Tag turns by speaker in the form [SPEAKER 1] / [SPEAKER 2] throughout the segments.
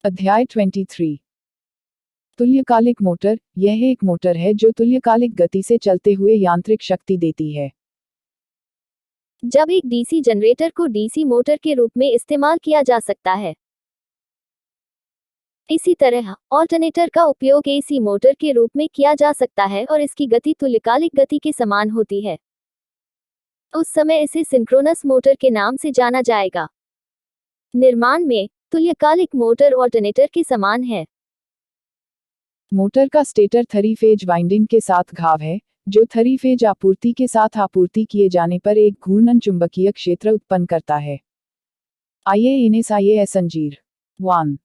[SPEAKER 1] अध्याय 23। तुल्यकालिक मोटर। यह एक मोटर है जो तुल्यकालिक गति से चलते हुए यांत्रिक शक्ति देती है।
[SPEAKER 2] जब एक डीसी जनरेटर को डीसी मोटर के रूप में इस्तेमाल किया जा सकता है, इसी तरह ऑल्टरनेटर का उपयोग एसी मोटर के रूप में किया जा सकता है और इसकी गति तुल्यकालिक गति के समान होती है। उस समय इसे सिंक्रोनस मोटर के नाम से जाना जाएगा। निर्माण में तुल्यकालिक मोटर ऑल्टरनेटर के समान है।
[SPEAKER 1] मोटर का स्टेटर 3 फेज वाइंडिंग के साथ घाव है, जो 3 फेज आपूर्ति के साथ आपूर्ति किए जाने पर एक घूर्णन चुंबकीय क्षेत्र उत्पन्न करता है। आइए इन्हें समझें। 1।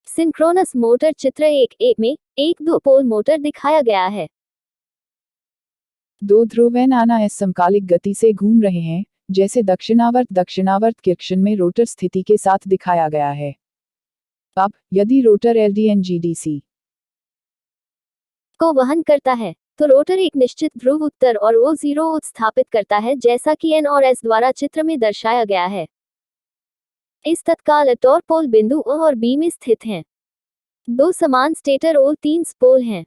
[SPEAKER 2] Synchronous motor. चित्र 1 में एक 2 पोल मोटर दिखाया गया है।
[SPEAKER 1] 2 ध्रुव एन समकालिक गति से घूम रहे हैं, जैसे दक्षिणावर्त किर्क्शन में रोटर स्थिति के साथ दिखाया गया है। अब यदि रोटर एलडीएनजीडीसी
[SPEAKER 2] को वहन करता है, तो रोटर एक निश्चित ध्रुव उत्तर और O0 स्थापित करता है, जैसा कि N और S द्वारा चित्र में दर्शाया गया है। इस तत्काल टॉर पोल बिंदु O और B में स्थित हैं। 2 समान स्टेटर और 3 पोल हैं।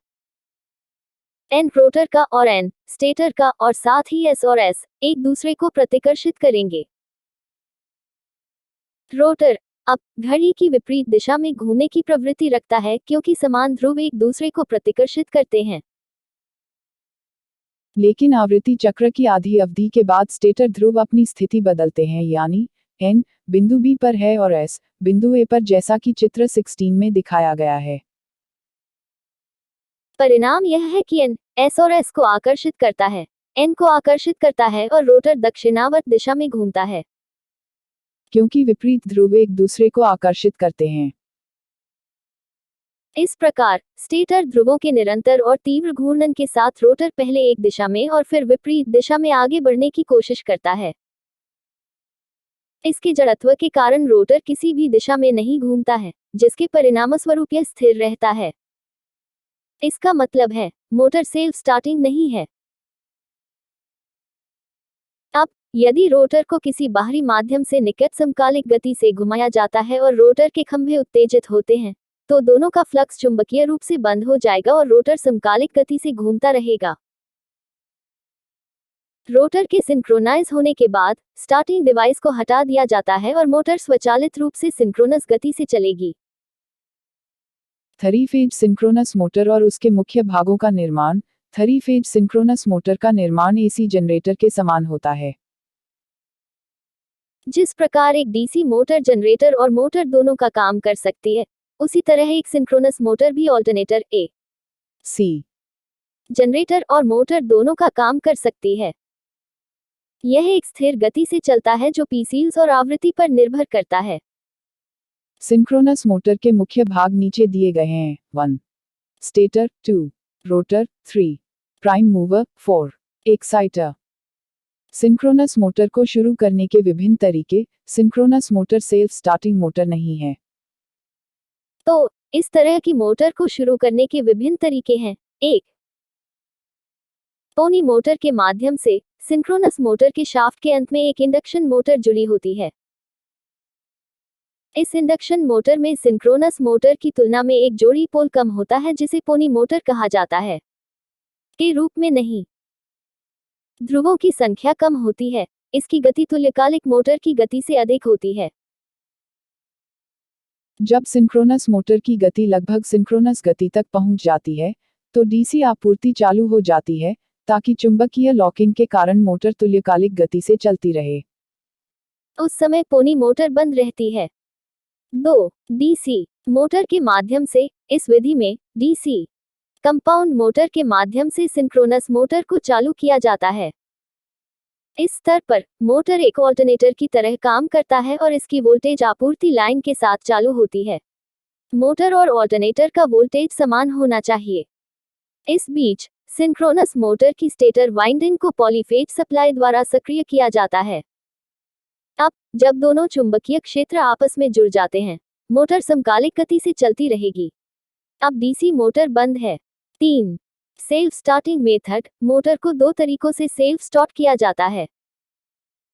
[SPEAKER 2] N रोटर का और N स्टेटर का, और साथ ही S और S एक दूसरे को प्रतिकर्षित करेंगे। रोटर अब घड़ी की विपरीत दिशा में घूमने की प्रवृत्ति रखता है, क्योंकि समान ध्रुव एक दूसरे को प्रतिकर्षित करते हैं।
[SPEAKER 1] लेकिन आवृत्ति चक्र की आधी अवधि के बाद स्टेटर ध्रुव अपनी स्थिति बदलते हैं, यानी N बिंदु B पर है और S बिंदु A पर, जैसा कि चित्र 16 में दिखाया गया है।
[SPEAKER 2] परिणाम यह है कि N S और S को आकर्षित करता है, N को आकर्षित करता है और रोटर दक्षिणावर्त दिशा में घूमता है,
[SPEAKER 1] क्योंकि विपरीत ध्रुव एक दूसरे को आकर्षित करते हैं।
[SPEAKER 2] इस प्रकार स्टेटर ध्रुवों के निरंतर और तीव्र घूर्णन के साथ रोटर पहले एक दिशा में और फिर विपरीत दिशा में आगे बढ़ने की कोशिश करता है। इसके जड़त्व के कारण रोटर किसी भी दिशा में नहीं घूमता है, जिसके परिणामस्वरूप यह स्थिर रहता है। इसका मतलब है मोटर सेल्फ स्टार्टिंग नहीं है। अब यदि रोटर को किसी बाहरी माध्यम से निकट समकालिक गति से घुमाया जाता है और रोटर के खंभे उत्तेजित होते हैं, तो दोनों का फ्लक्स चुंबकीय रूप से बंद हो जाएगा और रोटर समकालिक गति से घूमता रहेगा। रोटर के सिंक्रोनाइज होने के बाद स्टार्टिंग डिवाइस को हटा दिया जाता है और मोटर स्वचालित रूप से सिंक्रोनस गति से चलेगी।
[SPEAKER 1] 3 फेज सिंक्रोनस मोटर और उसके मुख्य भागों का निर्माण। 3 फेज सिंक्रोनस मोटर का निर्माण एसी जनरेटर के समान होता है।
[SPEAKER 2] जिस प्रकार एक डीसी मोटर जनरेटर और मोटर दोनों का काम कर सकती है, उसी तरह एक सिंक्रोनस मोटर भी ऑल्टरनेटर AC जनरेटर और मोटर दोनों का काम कर सकती है। यह एक स्थिर गति से चलता है जो पीसील्स और आवृत्ति पर निर्भर करता है।
[SPEAKER 1] सिंक्रोनस मोटर के मुख्य भाग नीचे दिए गए हैं। 1. Stator 2. Rotor 3. Prime mover 4. Exciter. Synchronous motor को शुरू करने के विभिन्न तरीके। Synchronous motor self starting motor नहीं है।
[SPEAKER 2] तो इस तरह की मोटर को शुरू करने के विभिन्न तरीके हैं। 1. पोनी मोटर के माध्यम से सिंक्रोनस मोटर के शाफ्ट के अंत में एक इंडक्शन मोटर जुड़ी होती है। इस इंडक्शन मोटर में सिंक्रोनस मोटर की तुलना में एक जोड़ी पोल कम होता है, जिसे पोनी मोटर कहा जाता है, के रूप में नहीं। ध्रुवों की संख्या कम होती है। इसकी गति तुल्यकालिक मोटर की गति से अधिक होती है।
[SPEAKER 1] जब सिंक्रोनस मोटर की गति लगभग सिंक्रोनस गति तक पहुंच जाती है, तो डीसी आपूर्ति चालू हो जाती है, ताकि चुंबकीय लॉकिंग के कारण मोटर तुल्यकालिक गति से चलती रहे।
[SPEAKER 2] उस समय पोनी मोटर बंद रहती है। 2. डीसी मोटर के माध्यम से। इस विधि में डीसी कंपाउंड मोटर के माध्यम से सिंक्रोनस मोटर को चालू किया जाता है। इस स्तर पर मोटर एक ऑल्टरनेटर की तरह काम करता है और इसकी वोल्टेज आपूर्ति लाइन के साथ चालू होती है। मोटर और ऑल्टरनेटर का वोल्टेज समान होना चाहिए। इस बीच सिंक्रोनस मोटर की स्टेटर वाइंडिंग को पॉलीफेज सप्लाई द्वारा सक्रिय किया जाता है। अब जब दोनों चुंबकीय क्षेत्र आपस में जुड़ जाते हैं, मोटर समकालिक गति से चलती रहेगी। अब डीसी मोटर बंद है। 3. सेल्फ स्टार्टिंग मेथड, मोटर को दो तरीकों से सेल्फ स्टार्ट किया जाता है।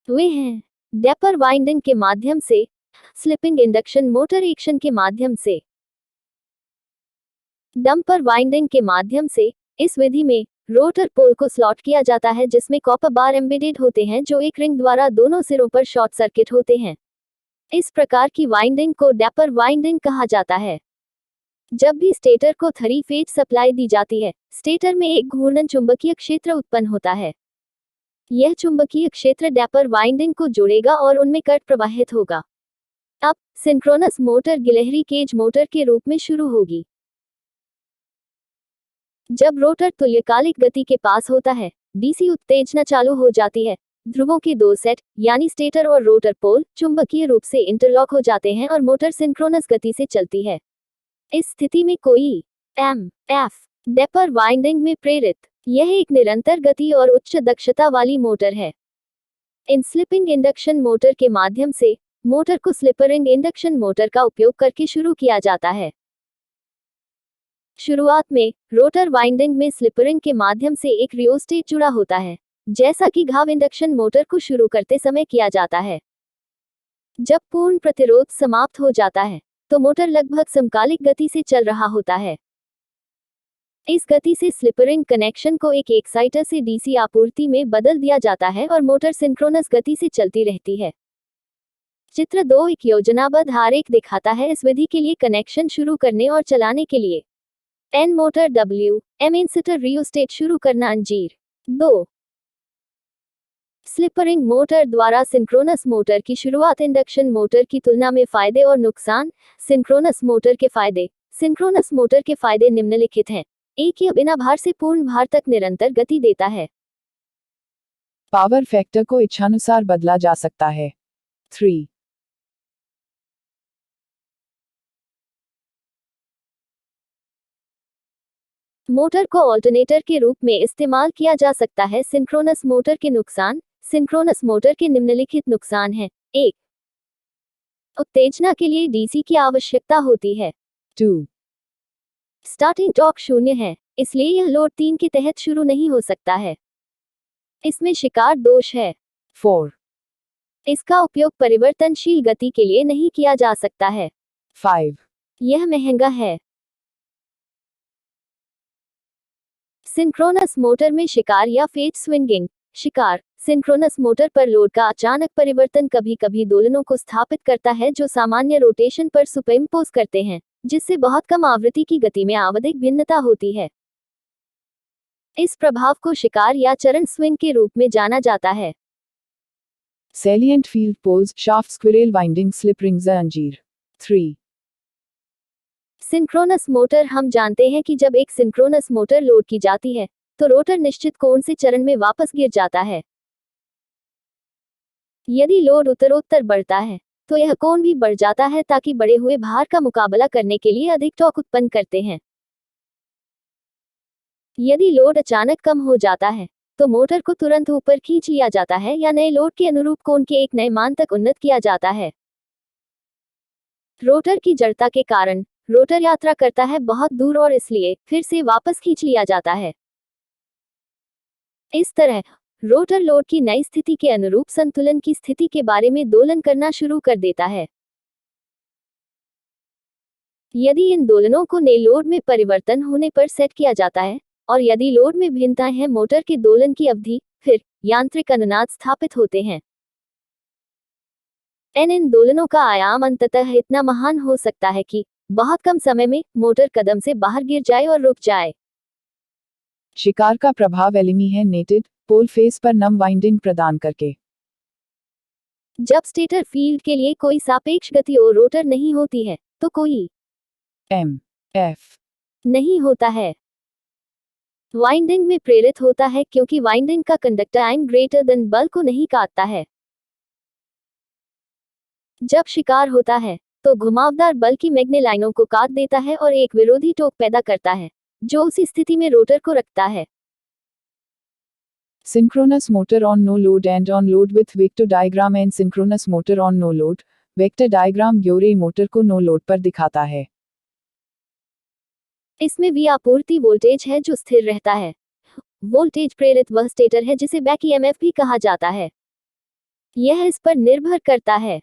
[SPEAKER 2] वे हैं डेपर वाइंडिंग के माध्यम से, स्लिपिंग इंडक्शन मोटर एक्शन के माध्यम से, डंपर वाइंडिंग के माध्यम से। इस विधि में रोटर पोल को स्लॉट किया जाता है जिसमें कॉपर बार एम्बेडेड होते हैं जो एक रिंग द्वारा दोनों सिरों पर शॉर्ट सर्किट होते हैं। इस प्रकार की वाइंडिंग को डेपर वाइंडिंग कहा जाता है। जब भी स्टेटर को 3 फेज सप्लाई दी जाती है, स्टेटर में एक घूर्णन चुंबकीय क्षेत्र उत्पन्न होता है। यह चुंबकीय क्षेत्र डेपर वाइंडिंग को जोड़ेगा और उनमें करंट प्रवाहित होगा। अब सिंक्रोनस मोटर गिलहरी केज मोटर के रूप में शुरू होगी। जब रोटर तुल्यकालिक गति के पास होता है, डीसी उत्तेजना चालू हो जाती है। ध्रुवों के दो सेट यानी स्टेटर और रोटर पोल चुंबकीय रूप से इंटरलॉक हो जाते हैं और मोटर सिंक्रोनस गति से चलती है। इस स्थिति में कोई एफ डेपर वाइंडिंग में प्रेरित, यह एक निरंतर गति और उच्च दक्षता वाली मोटर है। इन स्लिपिंग इंडक्शन मोटर के माध्यम से मोटर को स्लिपरिंग इंडक्शन मोटर का उपयोग करके शुरू किया जाता है। शुरुआत में रोटर वाइंडिंग में स्लिपरिंग के माध्यम से एक रियोस्टेट जुड़ा होता है, जैसा कि घाव इंडक्शन मोटर को शुरू करते समय किया जाता है। जब पूर्ण प्रतिरोध समाप्त हो जाता है, तो मोटर लगभग समकालिक गति से चल रहा होता है। इस गति से स्लिपरिंग कनेक्शन को एक एक्साइटर से डीसी आपूर्ति में बदल दिया जाता है और मोटर सिंक्रोनस गति से चलती रहती है। चित्र 2 एक योजनाबद्ध आरेख दिखाता है इस विधि के लिए कनेक्शन शुरू करने और चलाने के लिए। एन मोटर एम इंसिटर रियोस्टेट शुरू करना अंजीर। 2 स्लिपरिंग मोटर द्वारा सिंक्रोनस मोटर की शुरुआत। इंडक्शन मोटर की तुलना में फायदे और नुकसान। सिंक्रोनस मोटर के फायदे। सिंक्रोनस मोटर के फायदे निम्नलिखित हैं। एक, यह बिना भार से पूर्ण भार तक निरंतर गति देता है।
[SPEAKER 1] पावर फैक्टर को इच्छानुसार बदला जा सकता है। 3
[SPEAKER 2] मोटर को ऑल्टरनेटर के रूप में इस्तेमाल किया जा सकता है। सिंक्रोनस मोटर के नुकसान। सिंक्रोनस मोटर के निम्नलिखित नुकसान हैं। 1 उत्तेजना के लिए डीसी की आवश्यकता होती है।
[SPEAKER 1] 2
[SPEAKER 2] स्टार्टिंग टॉर्क 0 है, इसलिए यह लोड 3 के तहत शुरू नहीं हो सकता है। इसमें शिकार दोष है।
[SPEAKER 1] 4
[SPEAKER 2] इसका उपयोग परिवर्तनशील गति के लिए नहीं किया जा सकता है।
[SPEAKER 1] 5
[SPEAKER 2] यह महंगा है। सिंक्रोनस मोटर में शिकार या फेज स्विंगिंग। शिकार। सिंक्रोनस मोटर पर लोड का अचानक परिवर्तन कभी कभी दोलनों को स्थापित करता है जो सामान्य रोटेशन पर सुपरइम्पोज करते हैं, जिससे बहुत कम आवृत्ति की गति में आवधिक भिन्नता होती है। इस प्रभाव को शिकार या चरण स्विंग के रूप में जाना जाता है।
[SPEAKER 1] Salient field poles, shaft squirrel winding slip rings अंजीर। 3
[SPEAKER 2] सिंक्रोनस मोटर। हम जानते हैं कि जब एक सिंक्रोनस मोटर लोड की जाती है, तो रोटर निश्चित कोण से चरण में वापस गिर जाता है। यदि लोड उत्तरोत्तर बढ़ता है, तो यह कोण भी बढ़ जाता है ताकि बढ़े हुए भार का मुकाबला करने के लिए अधिक टॉर्क उत्पन्न करते हैं। यदि लोड अचानक कम हो जाता है, तो मोटर को तुरंत ऊपर खींच लिया जाता है या नए लोड के अनुरूप कोण के एक नए मान तक उन्नत किया जाता है। रोटर की जड़ता के कारण रोटर यात्रा करता है बहुत दूर और इसलिए फिर से वापस खींच लिया जाता है। इस तरह रोटर लोड की नई स्थिति के अनुरूप संतुलन की स्थिति के बारे में दोलन करना शुरू कर देता है। यदि इन दोलनों को नए लोड में परिवर्तन होने पर सेट किया जाता है और यदि लोड में भिन्नताएं हैं, मोटर के दोलन की अवधि, फिर यांत्रिक अनुनाद स्थापित होते हैं। इन दोलनों का आयाम अंततः इतना महान हो सकता है कि बहुत कम समय में मोटर कदम से बाहर गिर जाए और रुक जाए।
[SPEAKER 1] शिकार का प्रभाव एलिमी है नेटेड पोल फेस पर नम वाइंडिंग प्रदान करके।
[SPEAKER 2] जब स्टेटर फील्ड के लिए कोई सापेक्ष गति और रोटर नहीं होती है, तो कोई एफ नहीं होता है। वाइंडिंग में प्रेरित होता है क्योंकि वाइंडिंग का कंडक्टर टाइम ग्रेटर देन बल को नहीं काटता है। जब शिकार होता है, तो घुमावदार बल की मैग्ने लाइनों को काट देता है और एक विरोधी टोक पैदा करता है, जो उसी स्थिति में रोटर को रखता है।
[SPEAKER 1] Synchronous motor on no load and on load with vector diagram and synchronous motor on no load, vector diagram ग्योरे मोटर को नो लोड पर दिखाता है।
[SPEAKER 2] इसमें V आपूर्ति वोल्टेज है जो स्थिर रहता है। वोल्टेज प्रेरित वह स्टेटर है जिसे बैक ईएमएफ भी कहा जाता है। यह इस पर निर्भर करता है